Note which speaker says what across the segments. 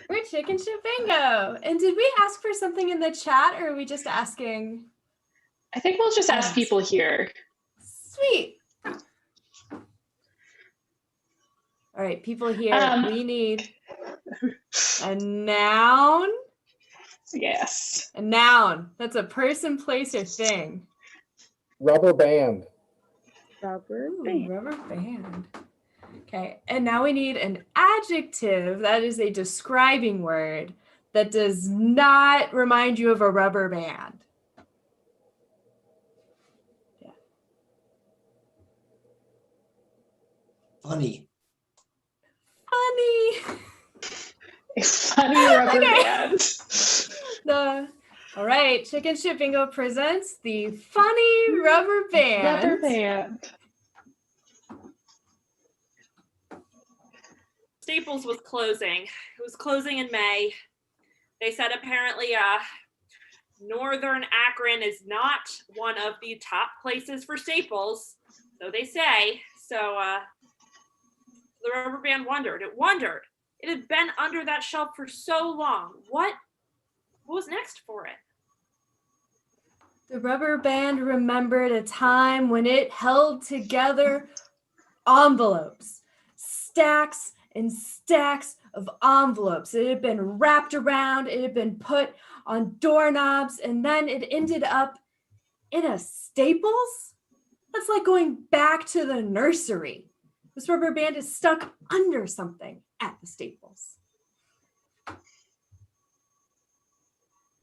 Speaker 1: We're Chicken Shit Bingo. And did we ask for something in the chat, or are we just asking?
Speaker 2: I think we'll just ask people here.
Speaker 1: Sweet. All right, people here, we need a noun.
Speaker 2: Yes.
Speaker 1: A noun. That's a person, place, or thing.
Speaker 3: Rubber band.
Speaker 1: Rubber band. Okay, and now we need an adjective that is a describing word that does not remind you of a rubber band. Yeah.
Speaker 4: Funny.
Speaker 2: A funny rubber band.
Speaker 1: All right, Chicken Shit Bingo presents the funny rubber band.
Speaker 2: Rubber band.
Speaker 5: Staples was closing. It was closing in May. They said apparently northern Akron is not one of the top places for Staples. So they say. So the rubber band wondered. It wondered. It had been under that shelf for so long. What was next for it?
Speaker 1: The rubber band remembered a time when it held together envelopes, stacks and stacks of envelopes. It had been wrapped around, it had been put on doorknobs, and then it ended up in a Staples? That's like going back to the nursery. This rubber band is stuck under something at the Staples.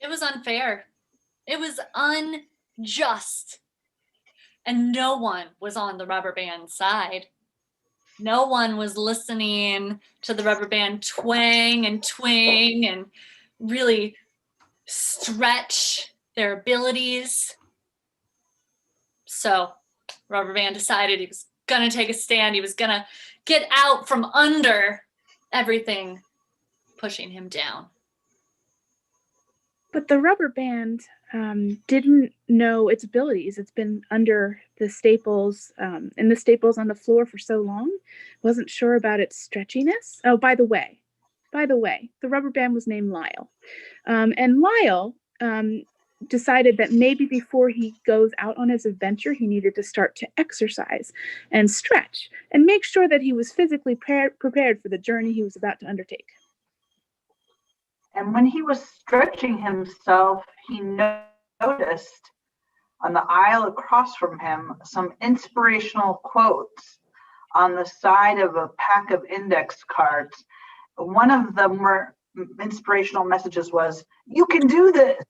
Speaker 6: It was unfair. It was unjust. And no one was on the rubber band side. No one was listening to the rubber band twang and really stretch their abilities. So rubber band decided he was gonna take a stand. He was gonna get out from under everything pushing him down.
Speaker 7: But the rubber band didn't know its abilities. It's been under the Staples, in the Staples on the floor for so long. Wasn't sure about its stretchiness. Oh, by the way, the rubber band was named Lyle. And Lyle decided that maybe before he goes out on his adventure, he needed to start to exercise and stretch and make sure that he was physically prepared for the journey he was about to undertake.
Speaker 8: And when he was stretching himself, he noticed on the aisle across from him some inspirational quotes on the side of a pack of index cards. One of the more inspirational messages was, "You can do this."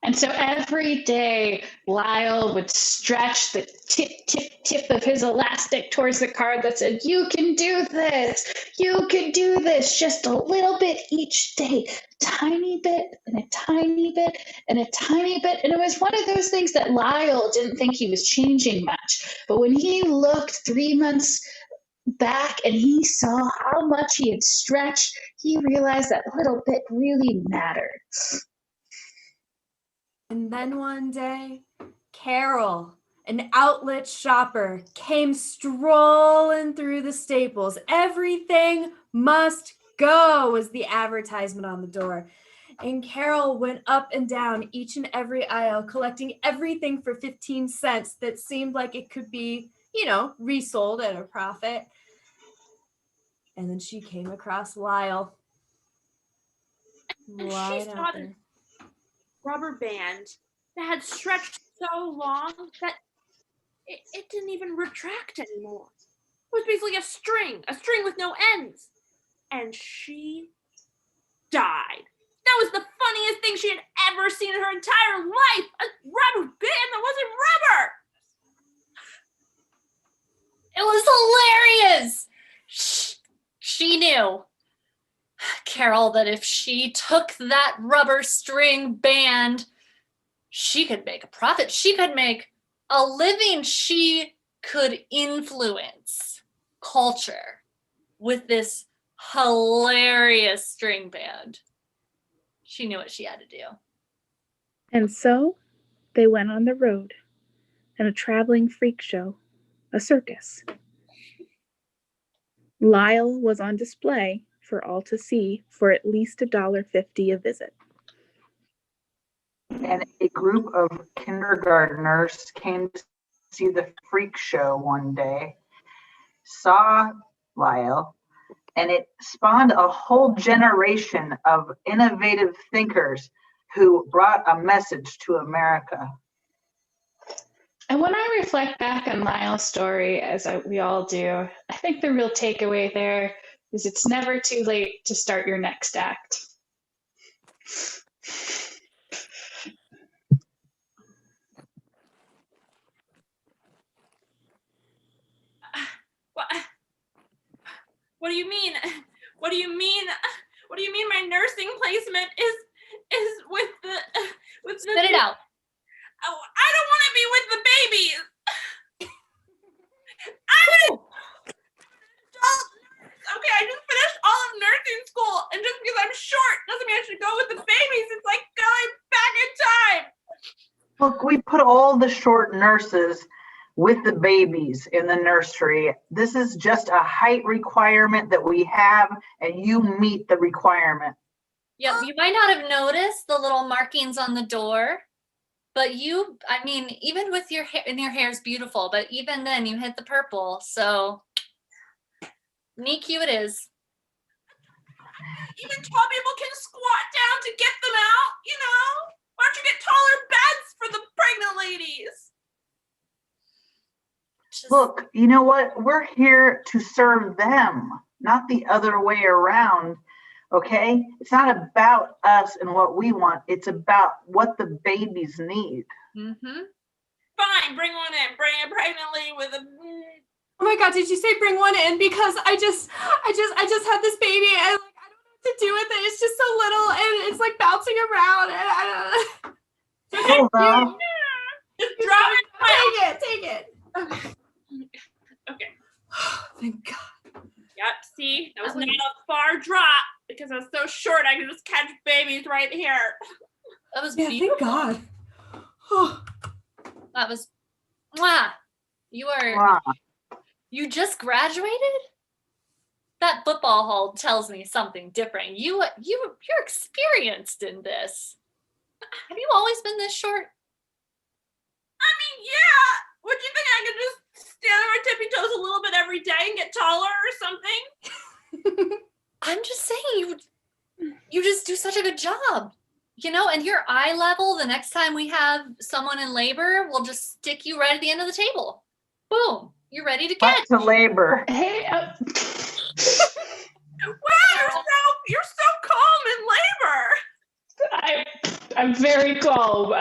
Speaker 2: And so every day, Lyle would stretch the tip of his elastic towards the card that said, "You can do this. You can do this." Just a little bit each day, tiny bit and a tiny bit and a tiny bit. And it was one of those things that Lyle didn't think he was changing much. But when he looked 3 months back and he saw how much he had stretched, he realized that little bit really mattered.
Speaker 1: And then one day, Carol, an outlet shopper, came strolling through the Staples. "Everything must go" was the advertisement on the door. And Carol went up and down each and every aisle, collecting everything for 15 cents that seemed like it could be, resold at a profit. And then she came across Lyle.
Speaker 5: And she saw the rubber band that had stretched so long that it didn't even retract anymore. It was basically a string with no ends. And she died. That was the funniest thing she had ever seen in her entire life. A rubber band that wasn't rubber.
Speaker 6: It was hilarious. She knew, Carol, that if she took that rubber string band, she could make a profit. She could make a living. She could influence culture with this hilarious string band. She knew what she had to do.
Speaker 7: And so they went on the road in a traveling freak show, a circus. Lyle was on display for all to see for at least $1.50 a visit.
Speaker 8: And a group of kindergartners came to see the freak show one day, saw Lyle, and it spawned a whole generation of innovative thinkers who brought a message to America.
Speaker 2: And when I reflect back on Lyle's story, we all do, I think the real takeaway there is it's never too late to start your next act.
Speaker 5: What do you mean? What do you mean? What do you mean my nursing placement is with the
Speaker 6: Spit it out.
Speaker 5: Oh, I don't want to be with the babies. I'm an adult nurse. Okay, I just finished all of nursing school, and just because I'm short doesn't mean I should go with the babies. It's like going back in time.
Speaker 8: Look, we put all the short nurses with the babies in the nursery. This is just a height requirement that we have, and you meet the requirement.
Speaker 6: Yeah, you might not have noticed the little markings on the door, but even with your hair, and your hair is beautiful, but even then you hit the purple, so NICU it is.
Speaker 5: Even tall people can squat down to get them out, you know? Why don't you get taller beds for the pregnant ladies?
Speaker 8: Look, you know what? We're here to serve them, not the other way around. Okay? It's not about us and what we want. It's about what the babies need.
Speaker 6: Mm-hmm.
Speaker 5: Fine, bring one in. Bring a pregnant lady with a...
Speaker 1: Oh my God, did you say bring one in? Because I just had this baby and like I don't know what to do with it. It's just so little and it's like bouncing around and I don't know.
Speaker 8: Hilda,
Speaker 5: Just drop it.
Speaker 1: Take it. Okay.
Speaker 5: Okay.
Speaker 1: Thank God.
Speaker 5: Yep, see? That was not a far drop because I was so short I could just catch babies right here.
Speaker 6: That was
Speaker 1: Thank
Speaker 6: beautiful.
Speaker 1: God. Oh.
Speaker 6: That was, mwah.
Speaker 8: wow.
Speaker 6: You just graduated? That football hall tells me something different. You're experienced in this. Have you always been this short?
Speaker 5: I mean, yeah. Would you think I could just stand on my tippy toes a little bit every day and get taller or something?
Speaker 6: I'm just saying you just do such a good job. You know, and your eye level, the next time we have someone in labor, we'll just stick you right at the end of the table. Boom. You're ready to
Speaker 8: Back
Speaker 6: catch.
Speaker 8: to labor.
Speaker 2: Hey,
Speaker 5: Wow, you're so calm in labor.
Speaker 2: I'm very calm.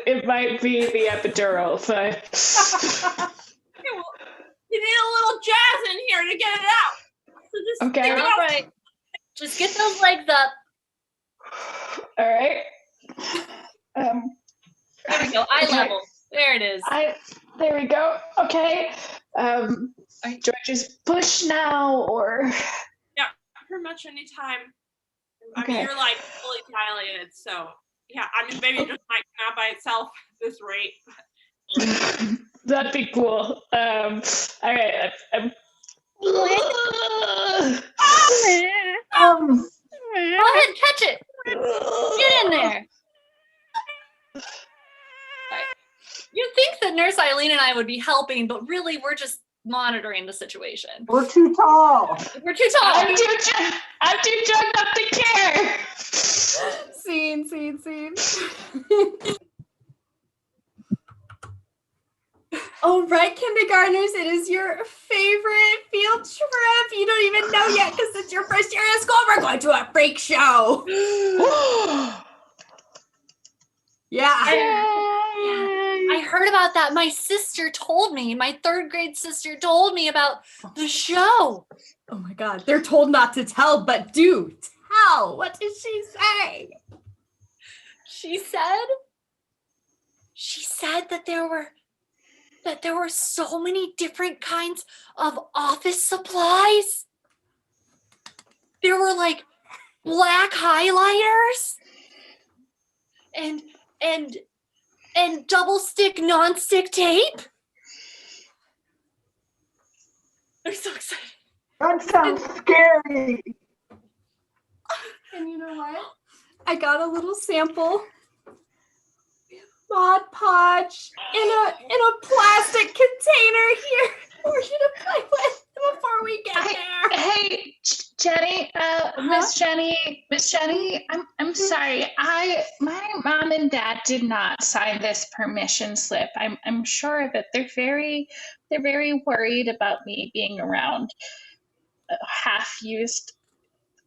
Speaker 2: It might be the epidural, so.
Speaker 5: You need a little jazz in here to get it out. So just
Speaker 2: Okay.
Speaker 5: think
Speaker 6: All
Speaker 5: about
Speaker 6: right. Just get those legs up.
Speaker 2: All right.
Speaker 6: There we go. Eye
Speaker 2: Okay.
Speaker 6: level. There it is.
Speaker 2: There we go. Okay. Do I just push now or?
Speaker 5: Yeah, pretty much any time. I
Speaker 2: Okay.
Speaker 5: mean, you're like fully dilated, so yeah. I mean, maybe it just might come out by itself at this rate.
Speaker 2: That'd be cool. All right.
Speaker 6: Go ahead, catch it. Get in there. Right. You'd think that Nurse Eileen and I would be helping, but really we're just monitoring the situation.
Speaker 8: We're too tall.
Speaker 6: We're too tall.
Speaker 2: I'm too drugged up to care.
Speaker 1: Scene. All right, kindergartners, it is your favorite field trip. You don't even know yet because it's your first year of school. We're going to a freak show. Yeah.
Speaker 6: I heard about that. My sister told me, my third grade sister told me about the show.
Speaker 1: Oh my God, they're told not to tell, but do tell. What did she say?
Speaker 6: She said that there were so many different kinds of office supplies. There were like black highlighters and double stick non-stick tape. They're so excited.
Speaker 8: Don't stop. sounds scary.
Speaker 1: And you know what? I got a little sample Mod Podge in a plastic container here for you to play with before we get there.
Speaker 2: Hey, Jenny, Miss Jenny, I'm sorry. My mom and dad did not sign this permission slip. I'm sure that they're very worried about me being around half-used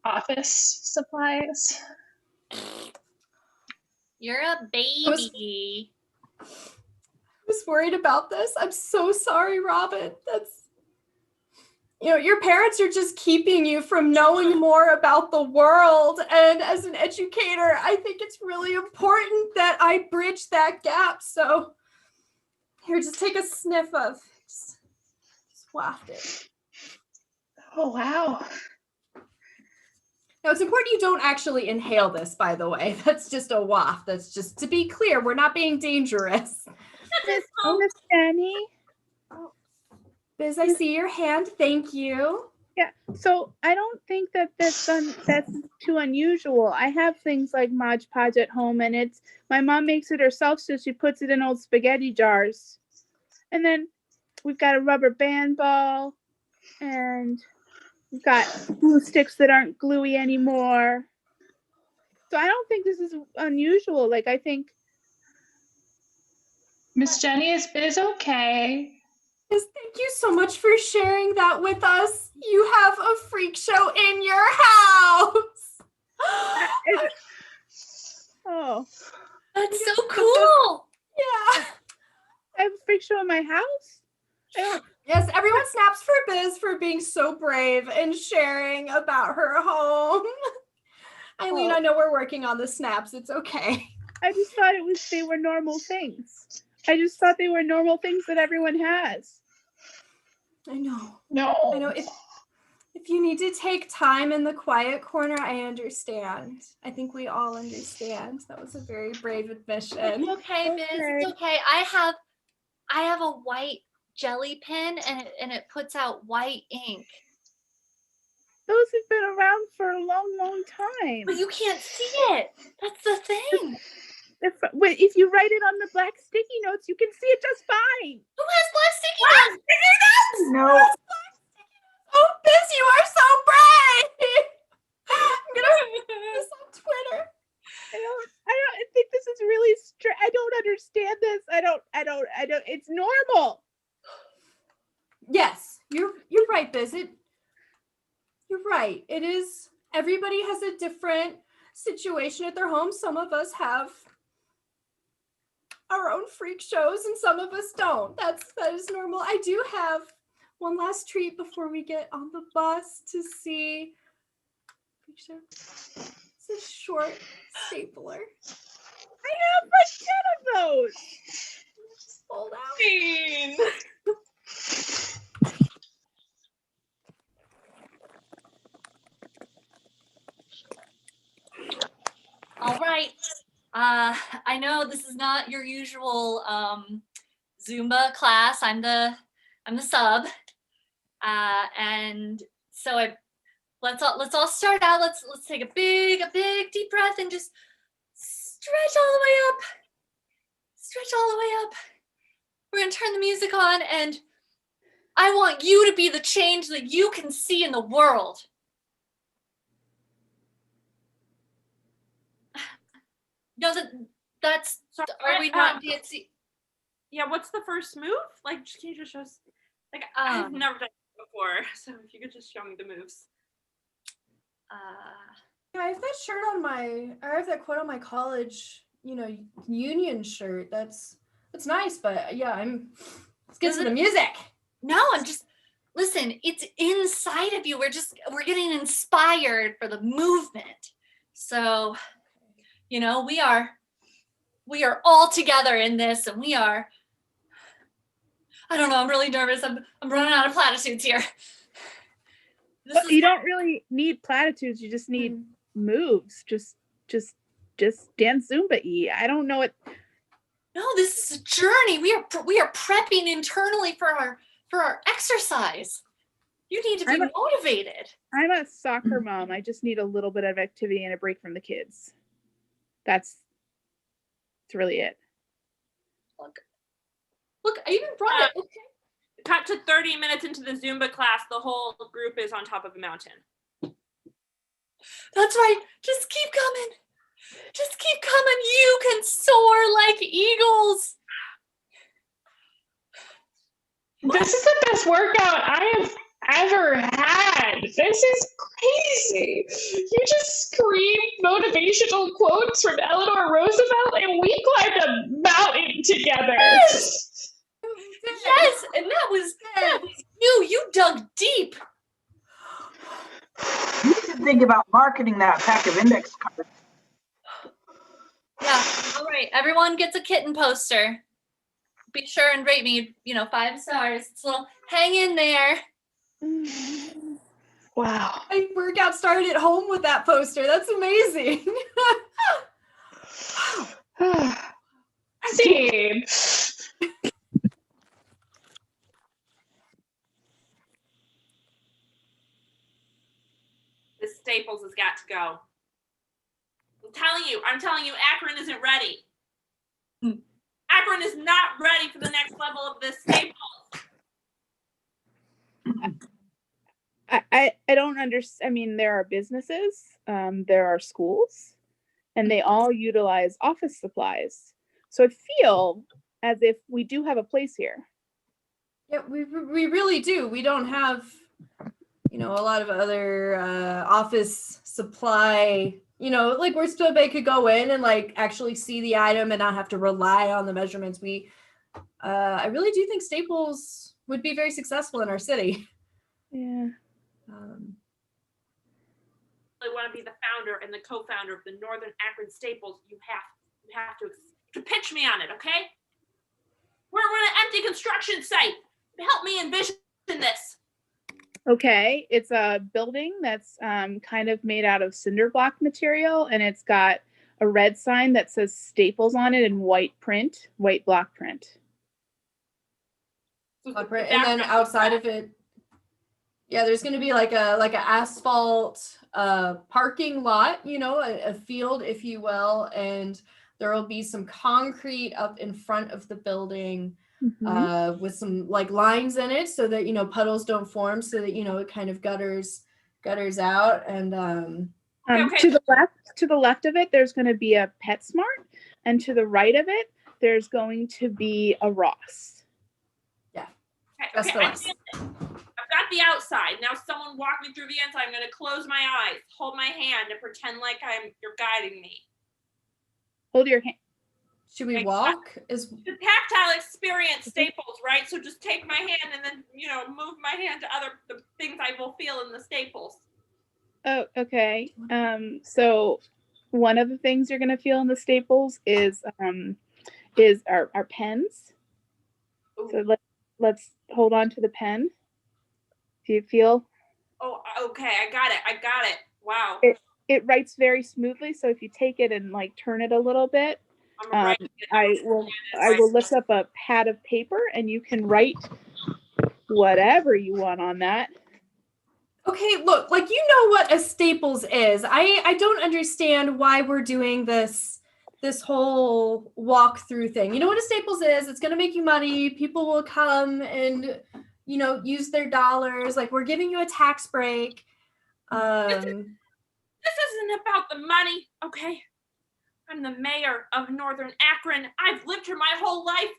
Speaker 2: office supplies.
Speaker 6: You're a baby.
Speaker 1: I was worried about this. I'm so sorry, Robin. Your parents are just keeping you from knowing more about the world. And as an educator, I think it's really important that I bridge that gap. So here, just take a sniff of, just waft it.
Speaker 2: Oh, wow.
Speaker 1: Now, it's important you don't actually inhale this, by the way. That's just a waft. That's just to be clear. We're not being dangerous.
Speaker 7: Miss Jenny.
Speaker 1: Biz, I see your hand. Thank you.
Speaker 7: Yeah. So I don't think that that's too unusual. I have things like Mod Podge at home, and my mom makes it herself, so she puts it in old spaghetti jars. And then we've got a rubber band ball, and we've got glue sticks that aren't gluey anymore. So I don't think this is unusual. Like, I think
Speaker 2: Miss Jenny is okay.
Speaker 1: Yes, thank you so much for sharing that with us. You have a freak show in your house.
Speaker 7: oh,
Speaker 6: That's so cool.
Speaker 1: Yeah.
Speaker 7: I have a freak show in my house.
Speaker 1: Yes, everyone snaps for Biz for being so brave and sharing about her home. Eileen, I know we're working on the snaps. It's okay.
Speaker 7: I just thought they were normal things. I just thought they were normal things that everyone has.
Speaker 1: I know.
Speaker 2: No.
Speaker 1: I know. If you need to take time in the quiet corner, I understand. I think we all understand. That was a very brave admission.
Speaker 6: It's okay, Biz. It's okay. I have a white jelly pen, and it puts out white ink.
Speaker 7: Those have been around for a long, long time.
Speaker 6: But you can't see it. That's the thing.
Speaker 7: If you write it on the black sticky notes, you can see it just fine.
Speaker 6: Who has black sticky notes?
Speaker 8: No.
Speaker 1: Oh, Biz, you are so brave. I'm gonna put this on Twitter.
Speaker 7: I think this is really I don't understand this. I don't. It's normal.
Speaker 1: Yes, you're right, Biz. You're right. It is. Everybody has a different situation at their home. Some of us have our own freak shows, and some of us don't. That is normal. I do have one last treat before we get on the bus to see. It's a short stapler.
Speaker 7: I have like 10 of those.
Speaker 1: Just fold out.
Speaker 6: All right. I know this is not your usual Zumba class. I'm the sub, and so let's all start out. Let's take a big deep breath and just stretch all the way up. Stretch all the way up. We're gonna turn the music on, and I want you to be the change that you can see in the world. No, that's.
Speaker 5: Sorry,
Speaker 6: Are we not dancing?
Speaker 5: Yeah, what's the first move? Like, can you just show us? Like, I've never done it before, so if you could just show me the moves.
Speaker 1: Yeah, I have that shirt on I have that quote on my college, union shirt. That's nice, but yeah, let's get to the music.
Speaker 6: No, listen, it's inside of you. We're getting inspired for the movement. So, we are all together in this, and I don't know, I'm really nervous. I'm running out of platitudes here.
Speaker 7: You don't really need platitudes. You just need moves. Just dance Zumba-y. I don't know it.
Speaker 6: No, this is a journey. We are prepping internally for our exercise. You need to be
Speaker 7: I'm
Speaker 6: motivated.
Speaker 7: I'm a soccer mom. I just need a little bit of activity and a break from the kids. That's really it.
Speaker 6: Look, I even brought it. Okay.
Speaker 5: Cut to 30 minutes into the Zumba class. The whole group is on top of a mountain.
Speaker 6: That's right. Just keep coming. Just keep coming. You can soar like eagles.
Speaker 2: This is the best workout I have ever had. This is crazy. You just screamed motivational quotes from Eleanor Roosevelt and we climbed a mountain together.
Speaker 6: Yes, and that was you. You dug deep.
Speaker 8: You should think about marketing that pack of index cards.
Speaker 6: Yeah. All right. Everyone gets a kitten poster. Be sure and rate me, 5 stars. It's a little hang in there.
Speaker 2: Wow.
Speaker 1: My workout started at home with that poster. That's amazing.
Speaker 2: Same.
Speaker 5: This Staples has got to go. I'm telling you, Akron isn't ready. Akron is not ready for the next level of this Staples.
Speaker 7: I don't understand. I mean, there are businesses, there are schools, and they all utilize office supplies. So I feel as if we do have a place here.
Speaker 1: Yeah, we really do. We don't have, a lot of other office supply, like where somebody could go in and like actually see the item and not have to rely on the measurements. I really do think Staples would be very successful in our city.
Speaker 7: Yeah.
Speaker 5: I want to be the founder and the co-founder of the Northern Akron Staples. You have to pitch me on it, okay? We're an empty construction site. Help me envision this.
Speaker 7: Okay, it's a building that's kind of made out of cinder block material, and it's got a red sign that says Staples on it in white block print.
Speaker 1: And then outside of it, there's going to be like a asphalt parking lot, a field, if you will, and there will be some concrete up in front of the building with some like lines in it so that puddles don't form, so that it kind of gutters out. And
Speaker 7: to the left of it, there's going to be a PetSmart, and to the right of it, there's going to be a Ross.
Speaker 5: Okay, I've got the outside. Now someone walk me through the inside. I'm going to close my eyes, hold my hand, and pretend like you're guiding me.
Speaker 7: Hold your hand.
Speaker 1: Should we walk?
Speaker 5: The tactile experience, Staples, right? So just take my hand and then, move my hand to the things I will feel in the Staples.
Speaker 7: Oh, okay. So one of the things you're going to feel in the Staples is our pens. Ooh. So let's hold on to the pen. Do you feel?
Speaker 5: Oh, okay. I got it. Wow.
Speaker 7: It writes very smoothly. So if you take it and like turn it a little bit, I will lift up a pad of paper and you can write whatever you want on that.
Speaker 1: Okay, look, like what a Staples is. I don't understand why we're doing this whole walkthrough thing. You know what a Staples is? It's going to make you money. People will come and, use their dollars. Like, we're giving you a tax break.
Speaker 5: This isn't about the money, okay? I'm the mayor of Northern Akron. I've lived here my whole life.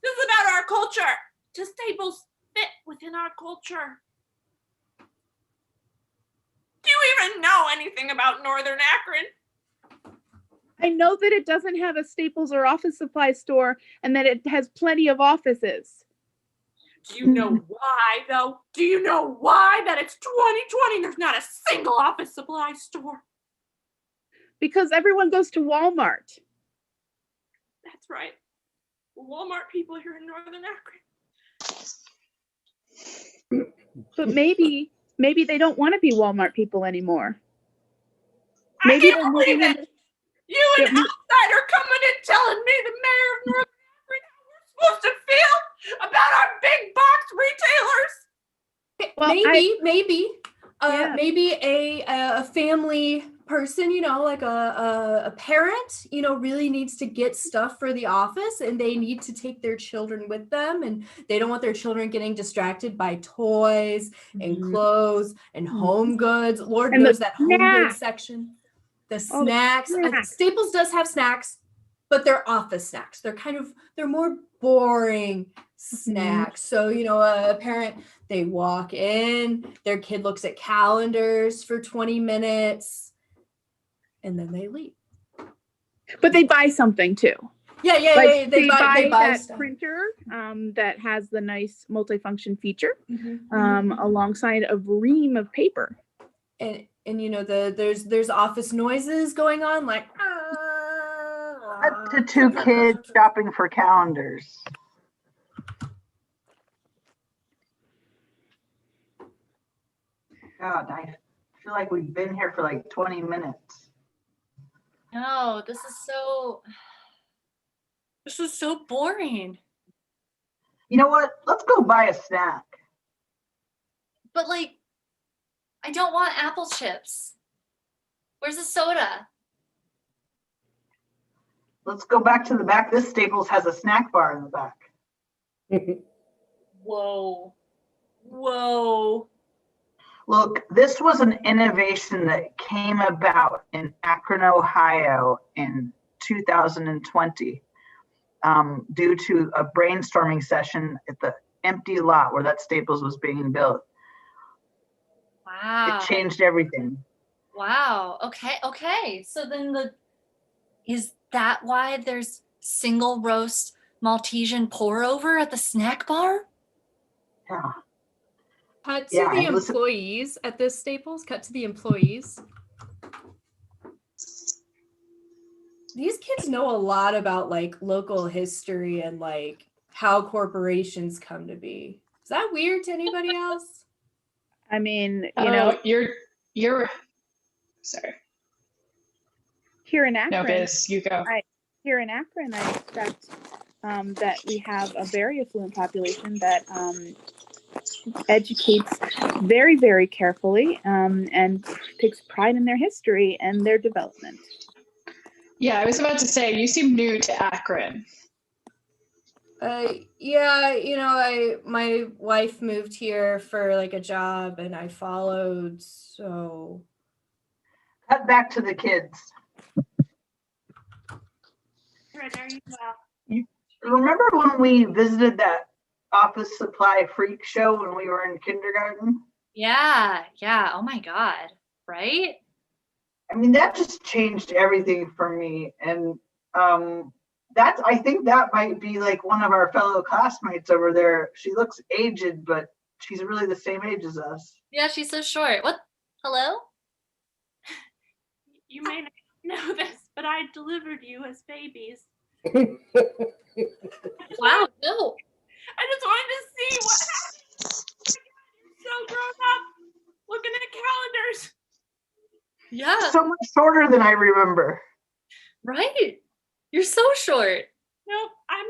Speaker 5: This is about our culture. Does Staples fit within our culture? Do you even know anything about Northern Akron?
Speaker 7: I know that it doesn't have a Staples or office supply store and that it has plenty of offices.
Speaker 5: Do you know why, though? Do you know why that it's 2020 and there's not a single office supply store?
Speaker 7: Because everyone goes to Walmart.
Speaker 5: That's right. Walmart people here in Northern Akron.
Speaker 7: But maybe they don't want to be Walmart people anymore.
Speaker 5: I can't believe it. You an outsider coming and telling me, the mayor of Northern Akron, how we're supposed to feel about our big box retailers.
Speaker 7: Well,
Speaker 1: maybe
Speaker 7: Yeah.
Speaker 1: maybe a family person, like a parent, really needs to get stuff for the office, and they need to take their children with them, and they don't want their children getting distracted by toys and
Speaker 7: Mhm.
Speaker 1: and home goods. Lord
Speaker 7: And the
Speaker 1: knows that home goods
Speaker 7: snacks.
Speaker 1: section. The
Speaker 7: All the
Speaker 1: snacks.
Speaker 7: snacks.
Speaker 1: Staples does have snacks, but they're office snacks. They're more boring snacks. So, a parent, they walk in, their kid looks at calendars for 20 minutes, and then they leave.
Speaker 7: But they buy something too.
Speaker 1: Yeah,
Speaker 7: Like
Speaker 1: they buy
Speaker 7: that
Speaker 1: stuff.
Speaker 7: printer that has the nice multifunction feature
Speaker 1: Mhm.
Speaker 7: alongside a ream of paper.
Speaker 1: And there's office noises going on, like
Speaker 8: Cut to two kids shopping for calendars. God, I feel like we've been here for like 20 minutes.
Speaker 6: No, this is so boring.
Speaker 8: You know what? Let's go buy a snack.
Speaker 6: But like, I don't want apple chips. Where's the soda?
Speaker 8: Let's go back to the back. This Staples has a snack bar in the back.
Speaker 6: Whoa.
Speaker 8: Look, this was an innovation that came about in Akron, Ohio in 2020 due to a brainstorming session at the empty lot where that Staples was being built.
Speaker 6: Wow.
Speaker 8: It changed everything.
Speaker 6: Wow. Okay. So then is that why there's single roast Maltesian pour over at the snack bar?
Speaker 8: Yeah.
Speaker 1: Cut to
Speaker 8: Yeah,
Speaker 1: the
Speaker 8: and listen-
Speaker 1: employees at this Staples. Cut to the employees. These kids know a lot about like local history and like how corporations come to be. Is that weird to anybody else?
Speaker 7: I mean,
Speaker 2: you're sorry.
Speaker 7: here in Akron,
Speaker 2: No, Biz, you go.
Speaker 7: here in Akron, I expect that we have a very affluent population that educates very, very carefully and takes pride in their history and their development.
Speaker 2: Yeah, I was about to say, you seem new to Akron.
Speaker 1: Yeah, my wife moved here for like a job, and I followed. So
Speaker 8: Cut back to the kids. Remember when we visited that office supply freak show when we were in kindergarten?
Speaker 6: Yeah. Oh my God. Right?
Speaker 8: I mean, that just changed everything for me. And I think that might be like one of our fellow classmates over there. She looks aged, but she's really the same age as us.
Speaker 6: Yeah, she's so short. What? Hello?
Speaker 5: You may not know this, but I delivered you as babies.
Speaker 6: Wow, no.
Speaker 5: I just wanted to see what happened. You're so grown up, looking at calendars.
Speaker 6: Yeah,
Speaker 8: So much shorter than I remember.
Speaker 6: right. You're so short.
Speaker 5: Nope, I'm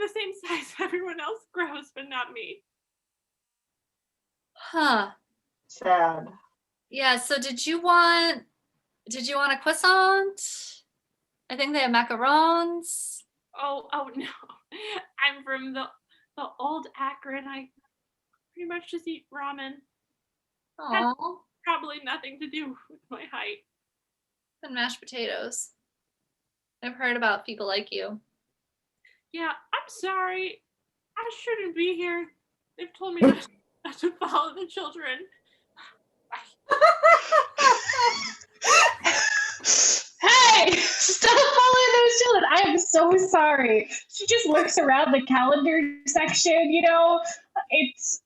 Speaker 5: the same size everyone else grows, but not me.
Speaker 6: Huh.
Speaker 8: Sad.
Speaker 6: Yeah, so did you want a croissant? I think they have macarons.
Speaker 5: Oh no. I'm from the old Akron. I pretty much just eat ramen.
Speaker 6: Oh,
Speaker 5: Probably nothing to do with my height.
Speaker 6: and mashed potatoes. I've heard about people like you.
Speaker 5: Yeah, I'm sorry. I shouldn't be here. They've told me not to follow the children.
Speaker 2: Hey, stop following those children. I am so sorry. She just looks around the calendar section, it's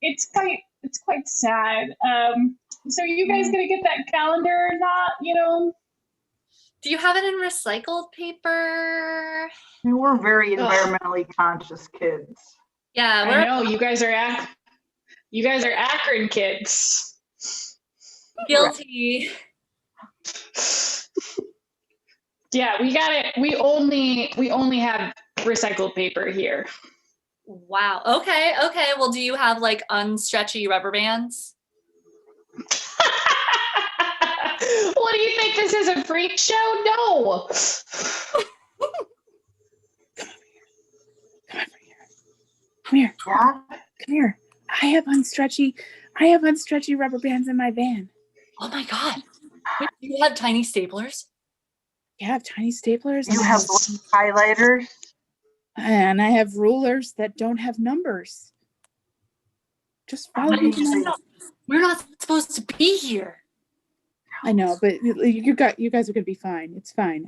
Speaker 2: quite sad. So are you guys gonna get that calendar or not,
Speaker 6: Do you have it in recycled paper?
Speaker 8: We were very environmentally conscious kids.
Speaker 6: Yeah,
Speaker 2: I know you guys are Akron kids.
Speaker 6: guilty.
Speaker 2: Yeah, we got it. We only have recycled paper here.
Speaker 6: Wow. Okay. Well, do you have like unstretchy rubber bands?
Speaker 2: What do you think? This is a freak show? No.
Speaker 7: Come here.
Speaker 8: Yeah.
Speaker 7: Come here. I have unstretchy rubber bands in my van.
Speaker 6: Oh my God. Wait, do you have tiny staplers?
Speaker 7: Yeah, I have tiny staplers.
Speaker 8: You have highlighters.
Speaker 7: And I have rulers that don't have numbers. Just follow me.
Speaker 6: We're not supposed to be here.
Speaker 7: I know, but you guys are gonna be fine. It's fine.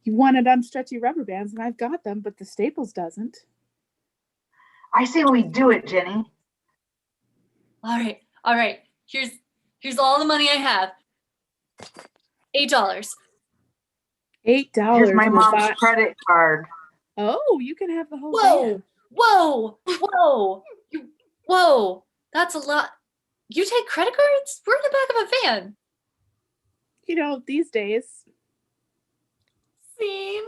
Speaker 7: You wanted unstretchy rubber bands, and I've got them, but the Staples doesn't.
Speaker 8: I say we do it, Jenny.
Speaker 6: All right. Here's all the money I have. $8.
Speaker 7: $8.
Speaker 8: Here's my mom's credit card.
Speaker 7: Oh, you can have the whole van.
Speaker 6: Whoa. That's a lot. You take credit cards? We're in the back of a van.
Speaker 7: You know, these days.
Speaker 1: Scene.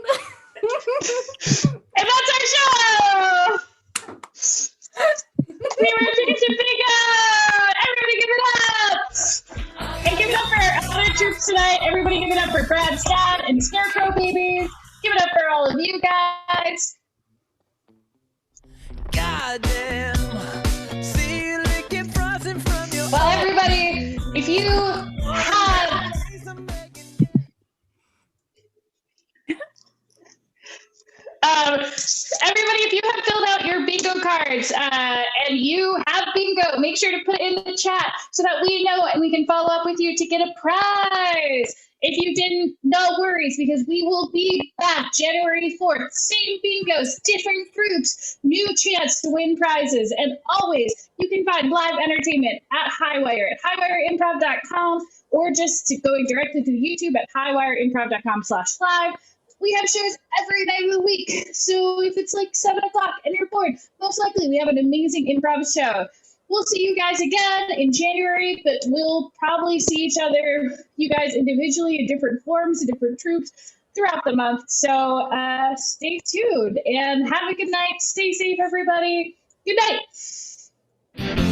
Speaker 2: And that's our show! We were Jason Bingo! Everybody give it up! And give it up for our other troops tonight. Everybody give it up for Brad's dad and Scarecrow babies. Give it up for all of you guys.
Speaker 4: Goddamn. See you licking frosting from your
Speaker 2: Well, everybody, if you have everybody, if you have filled out your bingo cards and you have bingo, make sure to put it in the chat so that we know and we can follow up with you to get a prize. If you didn't, no worries, because we will be back January 4th. Same bingos, different groups, new chance to win prizes. And always, you can find live entertainment at Highwire at highwireimprov.com or just going directly to YouTube at highwireimprov.com/live. We have shows every night of the week. So if it's like 7 o'clock and you're bored, most likely we have an amazing improv show. We'll see you guys again in January, but we'll probably see each other, you guys individually in different forms, in different troops throughout the month. So stay tuned and have a good night. Stay safe, everybody. Good night.